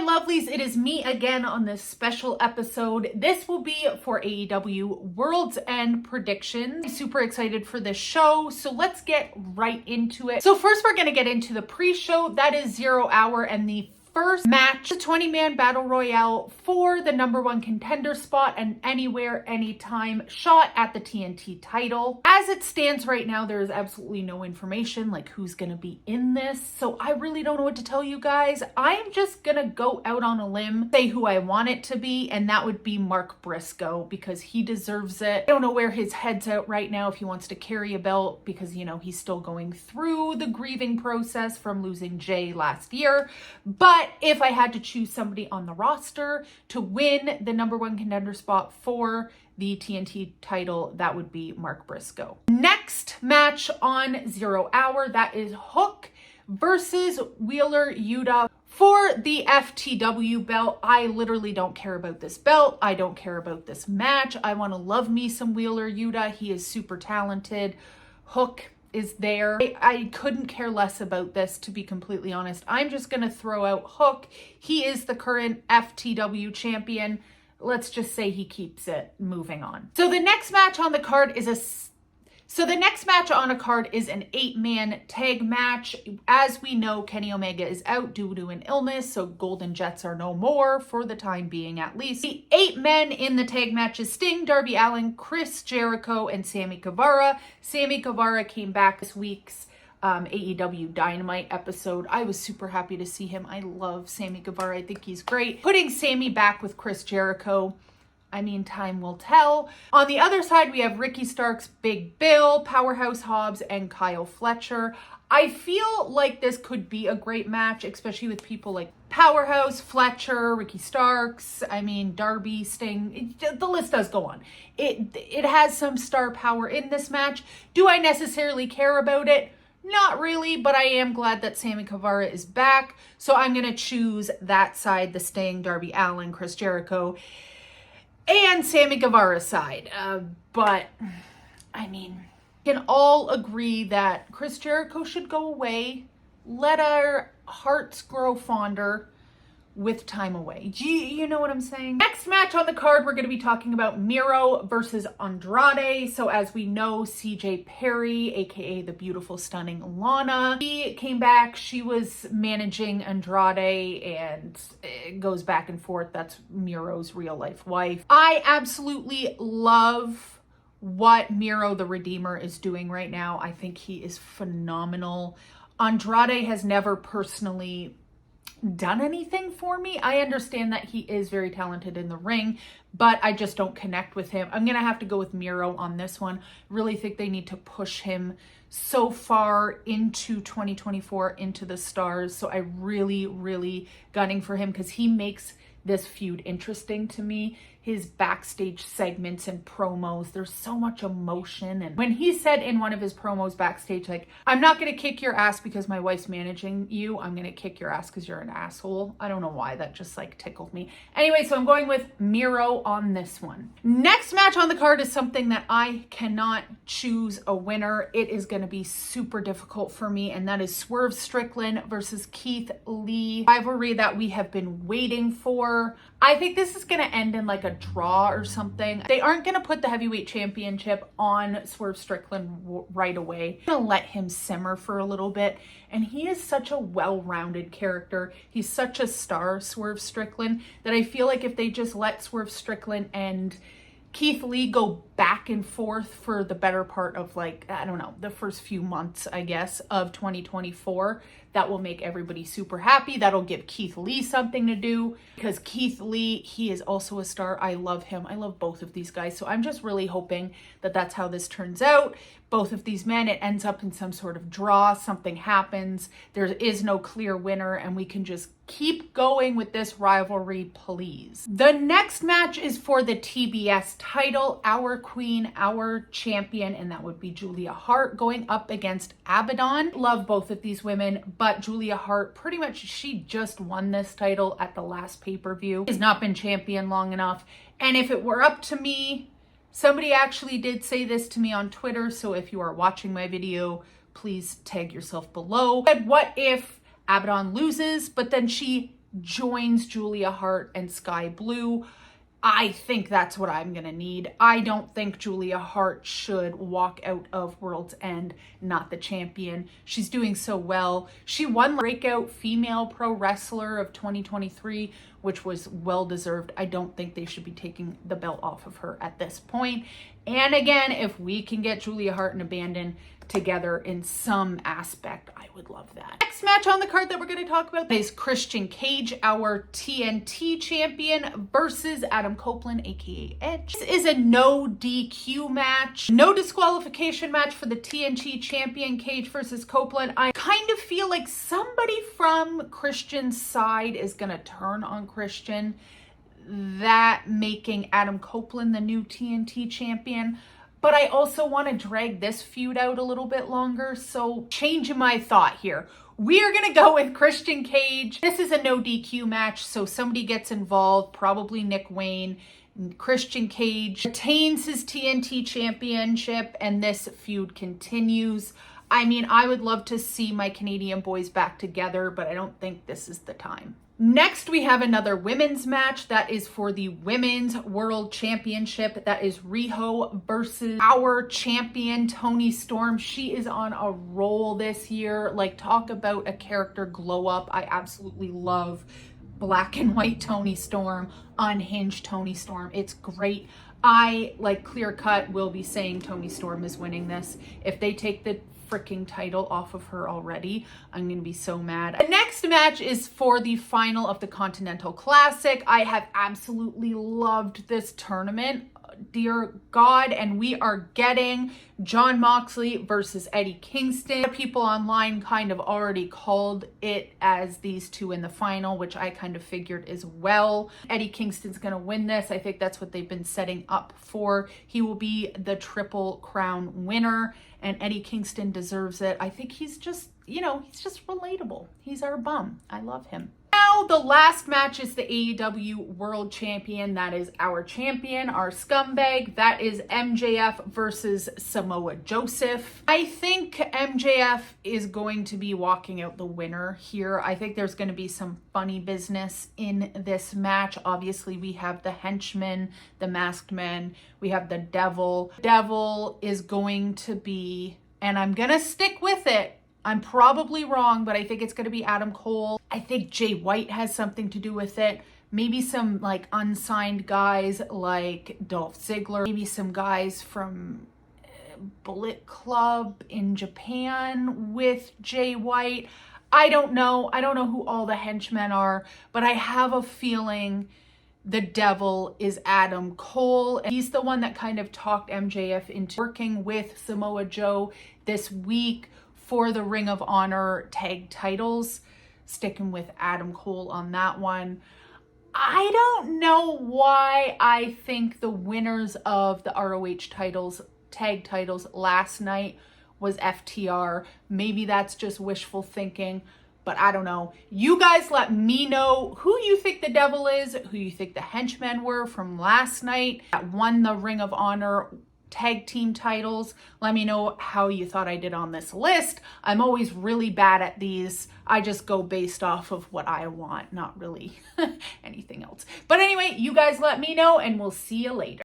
my lovelies, it is me again on this special episode. This will be for AEW Worlds End Predictions. I'm super excited for this show, so let's get right into it. So first we're going to get into the pre-show. That is 0 Hour and the first match, the 20-man battle royale for the #1 contender spot and anywhere, anytime shot at the TNT title. As it stands right now, there is absolutely no information like who's going to be in this. So I really don't know what to tell you guys. I'm just going to go out on a limb, say who I want it to be, and that would be Mark Briscoe because he deserves it. I don't know where his head's at right now if he wants to carry a belt because, you know, he's still going through the grieving process from losing Jay last year. But if I had to choose somebody on the roster to win the #1 contender spot for the TNT title, that would be Mark Briscoe. Next match on 0 Hour, that is Hook versus Wheeler Yuta for the FTW belt. I literally don't care about this belt. I don't care about this match. I want to love me some Wheeler Yuta. He is super talented. Hook is there. I couldn't care less about this, to be completely honest. I'm just going to throw out Hook. He is the current FTW champion. Let's just say he keeps it. Moving on. So the next match on the card is an 8-man tag match. As we know, Kenny Omega is out due to an illness, so Golden Jets are no more for the time being at least. The 8 men in the tag match is Sting, Darby Allin, Chris Jericho, and Sammy Guevara. Sammy Guevara came back this week's AEW Dynamite episode. I was super happy to see him. I love Sammy Guevara. I think he's great. Putting Sammy back with Chris Jericho, I mean, time will tell. On the other side, we have Ricky Starks, Big Bill, Powerhouse Hobbs, and Kyle Fletcher. I feel like this could be a great match, especially with people like Powerhouse, Fletcher, Ricky Starks, I mean, Darby, Sting. The list does go on. It has some star power in this match. Do I necessarily care about it? Not really, but I am glad that Sammy Guevara is back. So I'm going to choose that side, the Sting, Darby Allin, Chris Jericho, and Sammy Guevara's side. But, I mean, we can all agree that Chris Jericho should go away. Let our hearts grow fonder with time away. You know what I'm saying? Next match on the card, we're going to be talking about Miro versus Andrade. So as we know, CJ Perry, aka the beautiful, stunning Lana, she came back. She was managing Andrade and it goes back and forth. That's Miro's real life wife. I absolutely love what Miro the Redeemer is doing right now. I think he is phenomenal. Andrade has never personally done anything for me. I understand that he is very talented in the ring, but I just don't connect with him. I'm gonna have to go with Miro on this one. Really think they need to push him so far into 2024, into the stars. So I really gunning for him because he makes this feud interesting to me. His backstage segments and promos, there's so much emotion. And when he said in one of his promos backstage, like, I'm not going to kick your ass because my wife's managing you. I'm going to kick your ass because you're an asshole. I don't know why. That just like tickled me. Anyway, so I'm going with Miro on this one. Next match on the card is something that I cannot choose a winner. It is going to be super difficult for me. And that is Swerve Strickland versus Keith Lee. Rivalry that we have been waiting for. I think this is going to end in like a draw or something. They aren't going to put the heavyweight championship on Swerve Strickland right away. I'm going to let him simmer for a little bit. And he is such a well-rounded character. He's such a star, Swerve Strickland, that I feel like if they just let Swerve Strickland and Keith Lee go back and forth for the better part of like, I don't know, the first few months, I guess, of 2024, that will make everybody super happy. That'll give Keith Lee something to do because Keith Lee, he is also a star. I love him. I love both of these guys. So I'm just really hoping that that's how this turns out. Both of these men, it ends up in some sort of draw. Something happens. There is no clear winner and we can just keep going with this rivalry, please. The next match is for the TBS title, our queen, our champion, and that would be Julia Hart going up against Abaddon. Love both of these women, but Julia Hart, pretty much she just won this title at the last pay-per-view. Has not been champion long enough. And if it were up to me, somebody actually did say this to me on Twitter, so if you are watching my video, please tag yourself below. But what if Abaddon loses, but then she joins Julia Hart and Sky Blue. I think that's what I'm going to need. I don't think Julia Hart should walk out of World's End not the champion. She's doing so well. She won Breakout Female Pro Wrestler of 2023, which was well-deserved. I don't think they should be taking the belt off of her at this point. And again, if we can get Julia Hart and Abandon together in some aspect, I would love that. Next match on the card that we're going to talk about is Christian Cage, our TNT champion, versus Adam Copeland, aka Edge. This is a no DQ match, no disqualification match for the TNT champion, Cage versus Copeland. I kind of feel like somebody from Christian's side is going to turn on Christian, that making Adam Copeland the new TNT champion. But I also want to drag this feud out a little bit longer, so changing my thought here. We are going to go with Christian Cage. This is a no DQ match, so somebody gets involved, probably Nick Wayne. Christian Cage retains his TNT championship, and this feud continues. I mean, I would love to see my Canadian boys back together, but I don't think this is the time. Next, we have another women's match that is for the Women's World Championship. That is Riho versus our champion, Toni Storm. She is on a roll this year. Like, talk about a character glow up. I absolutely love black and white Toni Storm, unhinged Toni Storm. It's great. I, like, clear cut, will be saying Toni Storm is winning this. If they take the freaking title off of her already, I'm gonna be so mad. The next match is for the final of the Continental Classic. I have absolutely loved this tournament, dear God, and we are getting Jon Moxley versus Eddie Kingston. People online kind of already called it as these two in the final, which I kind of figured as well. Eddie Kingston's gonna win this. I think that's what they've been setting up for. He will be the Triple Crown winner, and Eddie Kingston deserves it. I think he's just, you know, he's just relatable. He's our bum. I love him. Now, the last match is the AEW World Champion. That is our champion, our scumbag. That is MJF versus Samoa Joseph. I think MJF is going to be walking out the winner here. I think there's going to be some funny business in this match. Obviously, we have the henchman, the masked men. We have the devil. Devil is going to be, and I'm going to stick with it, I'm probably wrong, but I think it's going to be Adam Cole. I think Jay White has something to do with it. Maybe some like unsigned guys like Dolph Ziggler. Maybe some guys from Bullet Club in Japan with Jay White. I don't know. I don't know who all the henchmen are, but I have a feeling the devil is Adam Cole. He's the one that kind of talked MJF into working with Samoa Joe this week for the Ring of Honor tag titles, sticking with Adam Cole on that one. I don't know why I think the winners of the ROH titles, tag titles last night was FTR. Maybe that's just wishful thinking, but I don't know. You guys let me know who you think the devil is, who you think the henchmen were from last night that won the Ring of Honor tag team titles. Let me know how you thought I did on this list. I'm always really bad at these. I just go based off of what I want, not really anything else. But anyway, you guys let me know, and we'll see you later.